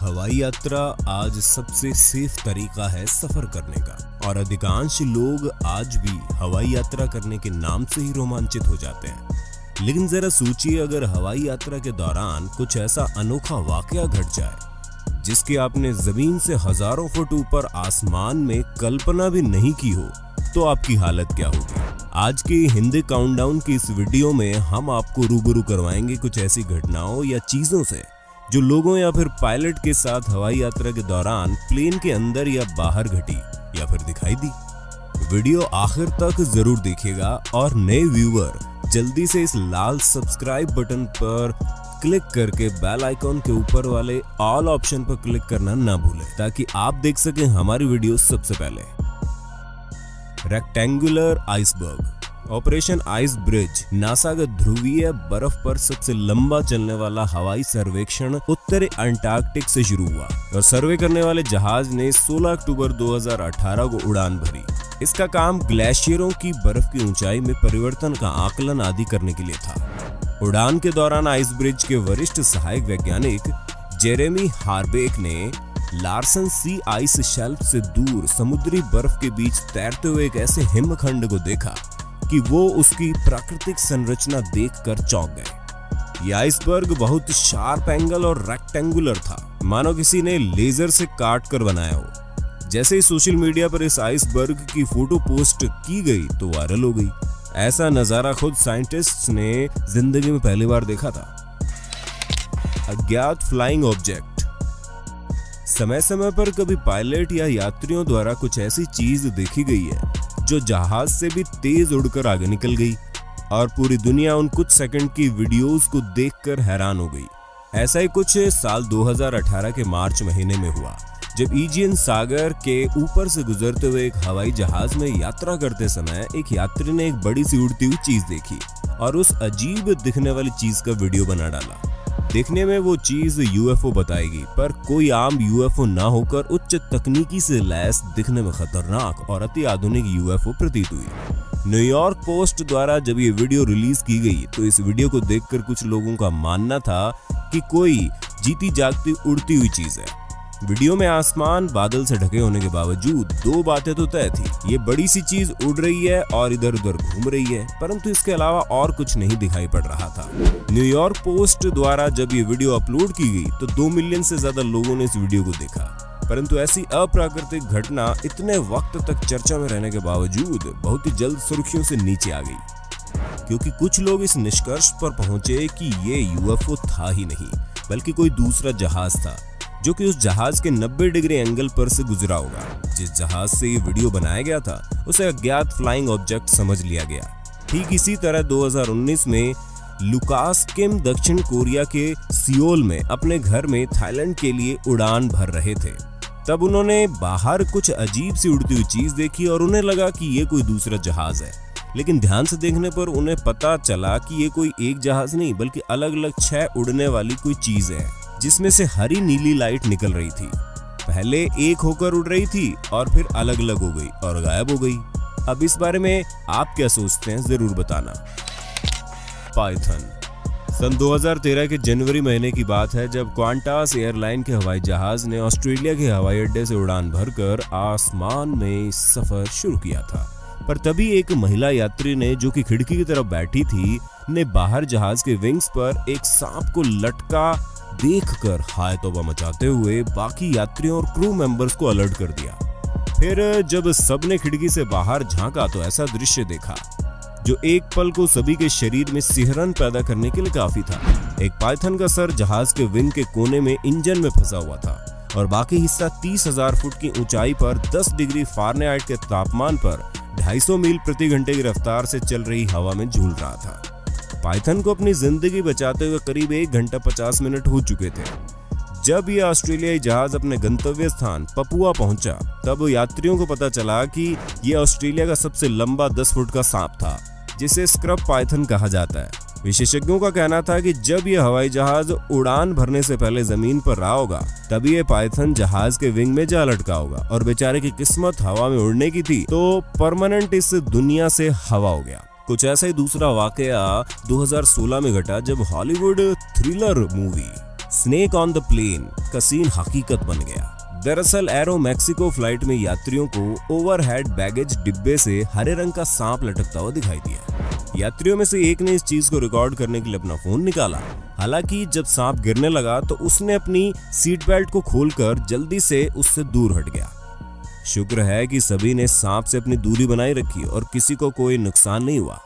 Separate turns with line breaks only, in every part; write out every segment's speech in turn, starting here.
हवाई यात्रा आज सबसे सेफ तरीका है सफर करने का और अधिकांश लोग आज भी हवाई यात्रा करने के नाम से ही रोमांचित हो जाते हैं। लेकिन जरा सोचिए, अगर हवाई यात्रा के दौरान कुछ ऐसा अनोखा वाकया घट जाए जिसकी आपने जमीन से हजारों फुट ऊपर आसमान में कल्पना भी नहीं की हो, तो आपकी हालत क्या होगी। आज के हिंदी काउंटडाउन की इस वीडियो में हम आपको रूबरू करवाएंगे कुछ ऐसी घटनाओं या चीजों से जो लोगों या फिर पायलट के साथ हवाई यात्रा के दौरान प्लेन के अंदर या बाहर घटी या फिर दिखाई दी। वीडियो आखिर तक जरूर देखिएगा और नए व्यूअर जल्दी से इस लाल सब्सक्राइब बटन पर क्लिक करके बेल आइकॉन के ऊपर वाले ऑल ऑप्शन पर क्लिक करना ना भूलें ताकि आप देख सकें हमारी वीडियो सबसे पहले। Rectangular iceberg operation ice bridge NASA का ध्रुवीय बर्फ पर सबसे लंबा चलने वाला हवाई सर्वेक्षण उत्तरी अंटार्कटिक से शुरू हुआ और सर्वे करने वाले जहाज ने 16 अक्टूबर 2018 को उड़ान भरी। इसका काम ग्लेशियरों की बर्फ की ऊंचाई में परिवर्तन का आकलन आदि करने के लिए था। उड़ान के दौरान आइस ब्रिज के वरिष्ठ सहायक वैज्ञानिक जेरेमी हार्बेक ने लार्सन सी आइस शेल्फ से दूर समुद्री बर्फ के बीच तैरते हुए एक ऐसे हिमखंड को देखा कि वो उसकी प्राकृतिक संरचना देखकर चौंक गए। ये आइसबर्ग बहुत शार्प एंगल और रेक्टेंगुलर था, मानो किसी ने लेजर से काट कर बनाया हो। जैसे ही सोशल मीडिया पर इस आइसबर्ग की फोटो पोस्ट की गई तो वायरल हो गई। ऐसा नजारा खुद साइंटिस्ट्स ने जिंदगी में पहली बार देखा था। अज्ञात फ्लाइंग ऑब्जेक्ट। समय समय पर कभी पायलट या यात्रियों द्वारा कुछ ऐसी चीज देखी गई है जो जहाज से भी तेज उड़कर आगे निकल गई और पूरी दुनिया उन कुछ सेकंड की वीडियोस को देखकर हैरान हो गई। ऐसा ही कुछ साल 2018 के मार्च महीने में हुआ जब ईजियन सागर के ऊपर से गुजरते हुए एक हवाई जहाज में यात्रा करते समय एक यात्री ने एक बड़ी सी उड़ती हुई चीज देखी और उस अजीब दिखने वाली चीज का वीडियो बना डाला। देखने में वो चीज यूएफओ बताएगी, पर कोई आम यूएफओ ना होकर उच्च तकनीकी से लैस दिखने में खतरनाक और अति आधुनिक यूएफओ प्रतीत हुई। न्यूयॉर्क पोस्ट द्वारा जब ये वीडियो रिलीज की गई तो इस वीडियो को देखकर कुछ लोगों का मानना था कि कोई जीती जागती उड़ती हुई चीज है। वीडियो में आसमान बादल से ढके होने के बावजूद दो बातें तो तय थी। ये बड़ी सी चीज उड़ रही है और इधर उधर घूम रही है, परंतु इसके अलावा और कुछ नहीं दिखाई पड़ रहा था। न्यूयॉर्क पोस्ट द्वारा जब ये वीडियो अपलोड की गई तो 2 मिलियन से ज्यादा लोगों ने इस वीडियो को देखा, परंतु ऐसी अप्राकृतिक घटना इतने वक्त तक चर्चा में रहने के बावजूद बहुत ही जल्द सुर्खियों से नीचे आ गई, क्योंकि कुछ लोग इस निष्कर्ष पर पहुंचे कि ये यूएफओ था ही नहीं बल्कि कोई दूसरा जहाज था जो कि उस जहाज के 90 डिग्री एंगल पर से गुजरा होगा। जिस जहाज से ये वीडियो बनाया गया था उसे अज्ञात फ्लाइंग ऑब्जेक्ट समझ लिया गया। ठीक इसी तरह 2019 में लुकास किम दक्षिण कोरिया के सियोल में अपने घर में थाईलैंड के लिए उड़ान भर रहे थे। तब उन्होंने बाहर कुछ अजीब सी उड़ती हुई चीज देखी और उन्हें लगा कि ये कोई दूसरा जहाज है, लेकिन ध्यान से देखने पर उन्हें पता चला कि ये कोई एक जहाज नहीं बल्कि अलग अलग 6 उड़ने वाली कोई चीज है जिसमें से हरी नीली लाइट निकल रही थी। पहले एक होकर उड़ रही थी और फिर अलग अलग हो गई और गायब हो गई। अब इस बारे में आप क्या सोचते हैं जरूर बताना। पाइथन। सन 2013 के जनवरी महीने की बात है जब क्वांटास एयरलाइन के हवाई जहाज ने ऑस्ट्रेलिया के हवाई अड्डे से उड़ान भरकर आसमान में सफर शुरू किया था। पर तभी एक महिला यात्री ने, जो कि खिड़की की तरफ बैठी थी, ने बाहर जहाज के विंग्स पर एक सांप को लटका देखकर हाय तौबा मचाते हुए बाकी यात्रियों और क्रू मेंबर्स को अलर्ट कर दिया। फिर जब सबने खिड़की से बाहर झांका तो ऐसा दृश्य देखा जो एक पल को सभी के शरीर में सिहरन पैदा करने के लिए काफी था। एक पाइथन का सर जहाज के विंग के कोने में इंजन में फंसा हुआ था और बाकी हिस्सा 30,000 फुट की ऊंचाई पर 10 डिग्री फारेनहाइट के तापमान पर 250 मील प्रति घंटे की रफ्तार से चल रही हवा में झूल रहा था। पाइथन को अपनी जिंदगी बचाते हुए करीब 1 घंटा 50 मिनट हो चुके थे। जब यह ऑस्ट्रेलियाई जहाज अपने गंतव्य स्थान पपुआ पहुंचा तब यात्रियों को पता चला कि यह ऑस्ट्रेलिया का सबसे लंबा 10 फुट का सांप था जिसे स्क्रब पाइथन कहा जाता है। विशेषज्ञों का कहना था कि जब यह हवाई जहाज उड़ान भरने से पहले जमीन पर रहा होगा तभी यह पाइथन जहाज के विंग में जा लटका होगा और बेचारे की किस्मत हवा में उड़ने की थी तो परमानेंट इस दुनिया से हवा हो गया। कुछ ऐसा ही दूसरा वाकया 2016 में घटा जब Hollywood thriller movie snake on the plane का सीन हकीकत बन गया। दरअसल एरो मैक्सिको फ्लाइट में यात्रियों को ओवरहेड बैगेज डिब्बे से हरे रंग का सांप लटकता हुआ दिखाई दिया। यात्रियों में से एक ने इस चीज को रिकॉर्ड करने के लिए अपना फोन निकाला। हालांकि जब सांप गिरने लगा तो उसने अपनी सीट बेल्ट को खोलकर जल्दी से उससे दूर हट गया। शुक्र है कि सभी ने सांप से अपनी दूरी बनाए रखी और किसी को कोई नुकसान नहीं हुआ।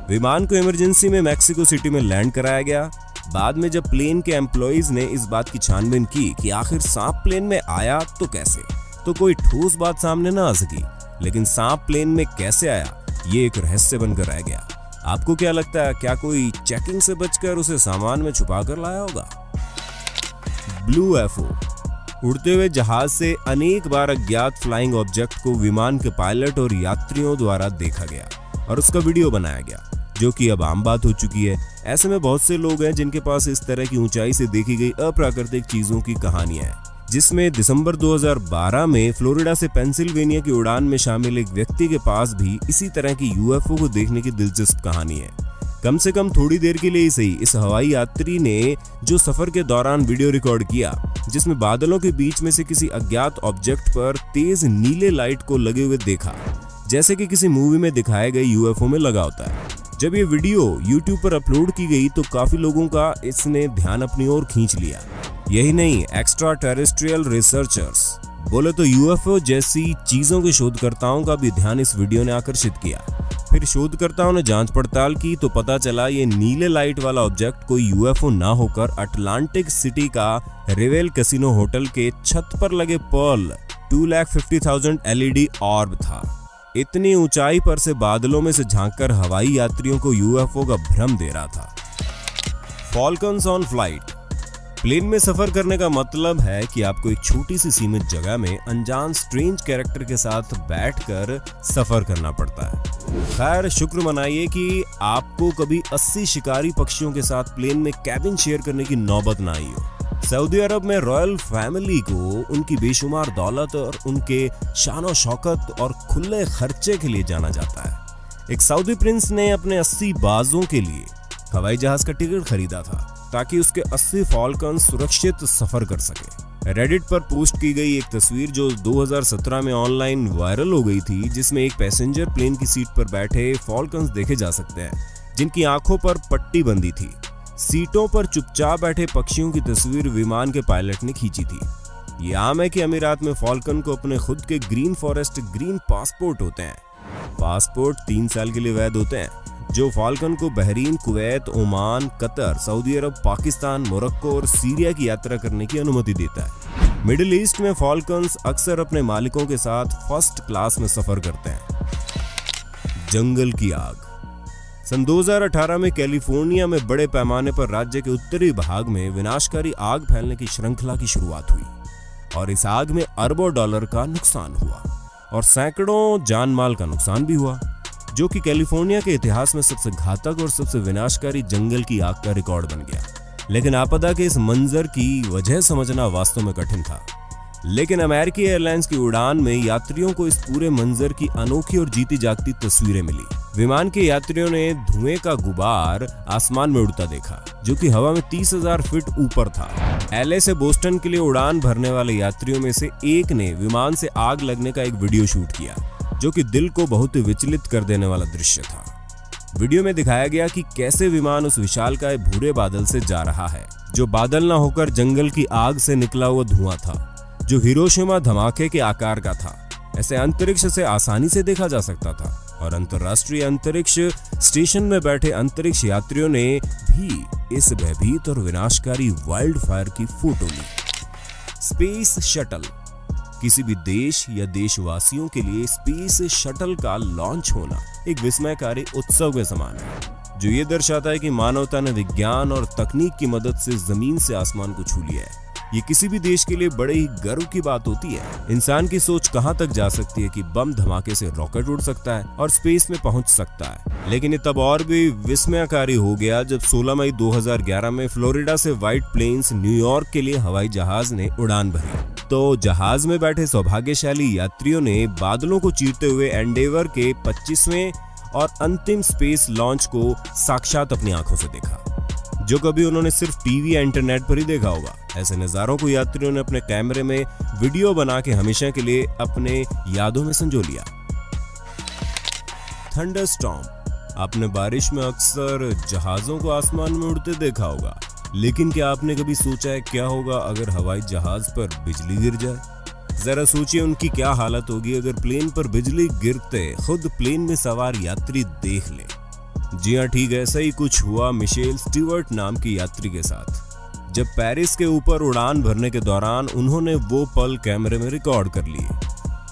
विमान को इमरजेंसी में मैक्सिको सिटी में लैंड कराया गया। बाद में जब प्लेन के एम्प्लॉइज ने इस बात की छानबीन की कि आखिर सांप प्लेन में आया तो कैसे, तो कोई ठोस बात सामने न आ सकी। लेकिन सांप प्लेन में कैसे आया ये एक रहस्य बनकर रह गया। आपको क्या लगता है, क्या कोई चेकिंग से बचकर उसे सामान में छुपा कर लाया होगा? ब्लू एफओ उड़ते हुए जहाज से अनेक बार अज्ञात फ्लाइंग ऑब्जेक्ट को विमान के पायलट और यात्रियों द्वारा देखा गया और उसका वीडियो बनाया गया, जो कि अब आम बात हो चुकी है। ऐसे में बहुत से लोग हैं जिनके पास इस तरह की ऊंचाई से देखी गई अप्राकृतिक चीजों की कहानियां हैं, जिसमें दिसंबर 2012 में फ्लोरिडा से पेंसिल्वेनिया की उड़ान में शामिल एक व्यक्ति के पास भी इसी तरह की यूएफओ को देखने की दिलचस्प कहानी है। कम से कम थोड़ी देर के लिए ही सही, इस हवाई यात्री ने जो सफर के दौरान वीडियो रिकॉर्ड किया, जिसमें बादलों के बीच में से किसी अज्ञात ऑब्जेक्ट पर तेज नीले लाइट को लगे हुए देखा, जैसे कि किसी मूवी में दिखाए गए यूएफओ में लगा होता है। जब ये वीडियो YouTube पर अपलोड की गई तो काफी लोगों का इसने ध्यान अपनी ओर खींच लिया। यही नहीं, एक्स्ट्रा टेरेस्ट्रियल रिसर्चर्स बोले तो यूएफओ जैसी चीजों के शोधकर्ताओं का भी ध्यान इस वीडियो ने आकर्षित किया। फिर शोधकर्ताओं ने जांच पड़ताल की तो पता चला ये नीले लाइट वाला ऑब्जेक्ट कोई यूएफओ ना होकर अटलांटिक सिटी का रिवेल कैसीनो होटल के छत पर लगे पर्ल 2,50,000 LED ऑर्ब था। इतनी ऊंचाई पर से बादलों में से झांककर हवाई यात्रियों को यूएफओ का भ्रम दे रहा था। फॉल्कन्स ऑन फ्लाइट। प्लेन में सफर करने का मतलब है कि आपको एक छोटी सी सीमित जगह में अनजान स्ट्रेंज कैरेक्टर के साथ बैठकर सफर करना पड़ता है। खैर, शुक्र मनाइए कि आपको कभी 80 शिकारी पक्षियों के साथ प्लेन में कैबिन शेयर करने की नौबत ना आई हो। सऊदी अरब में रॉयल फैमिली को उनकी बेशुमार दौलत और उनके शान शौकत और खुले खर्चे के लिए जाना जाता है। एक सऊदी प्रिंस ने अपने 80 बाजों के लिए हवाई जहाज का टिकट खरीदा था ताकि उसके 80 फॉल्कन सुरक्षित सफर कर सके। रेडिट पर पोस्ट की गई एक तस्वीर जो 2017 में ऑनलाइन वायरल हो गई थी, जिसमें एक पैसेंजर प्लेन की सीट पर बैठे फॉल्कन्स देखे जा सकते हैं, जिनकी आंखों पर पट्टी बंधी थी। सीटों पर चुपचाप बैठे पक्षियों की तस्वीर विमान के पायलट ने खींची थी। ये आम है कि अमीरात में फॉल्कन को अपने खुद के ग्रीन फॉरेस्ट ग्रीन पासपोर्ट होते हैं। पासपोर्ट 3 साल के लिए वैध होते हैं, जो फॉल्कन को Bahrain, Kuwait, Oman, Qatar, Saudi Arabia, Pakistan, Morocco और सीरिया की यात्रा करने की अनुमति देता है। मिडिल ईस्ट में फॉल्कन्स अक्सर अपने मालिकों के साथ फर्स्ट क्लास में सफर करते हैं। जंगल की आग। सन 2018 में कैलिफोर्निया में बड़े पैमाने पर राज्य के उत्तरी भाग में विनाशकारी आग फैलने की श्रृंखला की शुरुआत हुई और इस आग में अरबों डॉलर का नुकसान हुआ और सैकड़ों जान माल का नुकसान भी हुआ, जो कि कैलिफोर्निया के इतिहास में सबसे घातक और सबसे विनाशकारी जंगल की आग का रिकॉर्ड बन गया। लेकिन आपदा के इस मंजर की वजह समझना वास्तव में कठिन था। लेकिन अमेरिकी एयरलाइंस की उड़ान में यात्रियों को इस पूरे मंजर की अनोखी और जीती जागती तस्वीरें मिली। विमान के यात्रियों ने धुएं का गुबार आसमान में उड़ता देखा, जो कि हवा में 30,000 फीट ऊपर था। LA से बोस्टन के लिए उड़ान भरने वाले यात्रियों में से एक ने विमान से आग लगने का एक वीडियो शूट किया, जो कि दिल को बहुत विचलित कर देने वाला दृश्य था। वीडियो में दिखाया गया कि कैसे विमान उस विशालकाय भूरे बादल से जा रहा है, जो बादल न होकर जंगल की आग से निकला हुआ धुआं था, जो हिरोशिमा धमाके के आकार का था। ऐसे अंतरिक्ष से आसानी से देखा जा सकता था और अंतर्राष्ट्रीय अंतरिक्ष स्टेशन में बैठे अंतरिक्ष यात्रियों ने भी इस भयभीत और विनाशकारी वाइल्ड फायर की फोटो ली। Space shuttle. किसी भी देश या देशवासियों के लिए स्पेस शटल का लॉन्च होना एक विस्मयकारी उत्सव के समान है, जो ये दर्शाता है कि मानवता ने विज्ञान और तकनीक की मदद से जमीन से आसमान को छू लिया है। ये किसी भी देश के लिए बड़े ही गर्व की बात होती है। इंसान की सोच कहां तक जा सकती है कि बम धमाके से रॉकेट उड़ सकता है और स्पेस में पहुंच सकता है। लेकिन ये तब और भी विस्मयकारी हो गया जब 16 मई 2011 में फ्लोरिडा से व्हाइट प्लेन्स न्यूयॉर्क के लिए हवाई जहाज ने उड़ान भरी। तो जहाज में बैठे सौभाग्यशाली यात्रियों ने बादलों को चीरते हुए एंडेवर के 25वें और अंतिम स्पेस लॉन्च को साक्षात अपनी आंखों से देखा। जो कभी उन्होंने सिर्फ टीवी या इंटरनेट पर ही देखा होगा। ऐसे नज़ारों को यात्रियों ने अपने कैमरे में वीडियो बना के हमेशा के लिए अपने यादों में संजो लिया। थंडरस्टॉर्म। आपने बारिश में अक्सर जहाजों को आसमान में उड़ते देखा होगा, लेकिन क्या आपने कभी सोचा है क्या होगा अगर हवाई जहाज पर बिजली गिर जाए? जरा सोचिए उनकी क्या हालत होगी अगर प्लेन पर बिजली गिरते खुद प्लेन में सवार यात्री देख ले। जी हाँ, ठीक ऐसा ही कुछ हुआ मिशेल स्टीवर्ट नाम की यात्री के साथ। जब पेरिस के ऊपर उड़ान भरने के दौरान उन्होंने वो पल कैमरे में रिकॉर्ड कर लिए।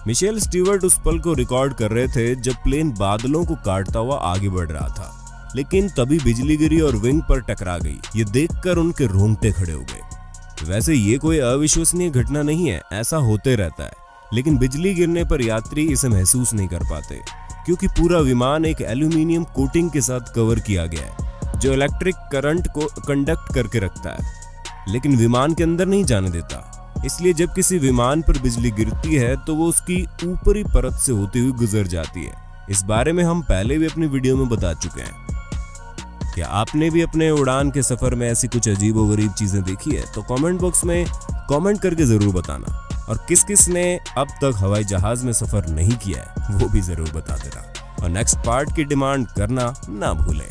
मिशेल स्टीवर्ट उस पल को रिकॉर्ड कर रहे थे जब प्लेन बादलों को काटता हुआ आगे बढ़ रहा था, लेकिन तभी बिजली गिरी और विंग पर टकरा गई। ये देखकर उनके रोंगटे खड़े हो गए। वैसे ये कोई अविश्वसनीय घटना नहीं है, ऐसा होते रहता है, लेकिन बिजली गिरने पर यात्री इसे महसूस नहीं कर पाते क्योंकि पूरा विमान एक एल्यूमिनियम कोटिंग के साथ कवर किया गया है जो इलेक्ट्रिक करंट को कंडक्ट करके रखता है, लेकिन विमान के अंदर नहीं जाने देता। इसलिए जब किसी विमान पर बिजली गिरती है तो वो उसकी ऊपरी परत से होती हुई गुजर जाती है। इस बारे में हम पहले भी अपनी वीडियो में बता चुके हैं। क्या आपने भी अपने उड़ान के सफर में ऐसी कुछ अजीबोगरीब चीजें देखी है? तो कमेंट बॉक्स में कमेंट करके जरूर बताना, और किस किस ने अब तक हवाई जहाज में सफर नहीं किया है वो भी जरूर बता देना, और नेक्स्ट पार्ट की डिमांड करना ना भूलें।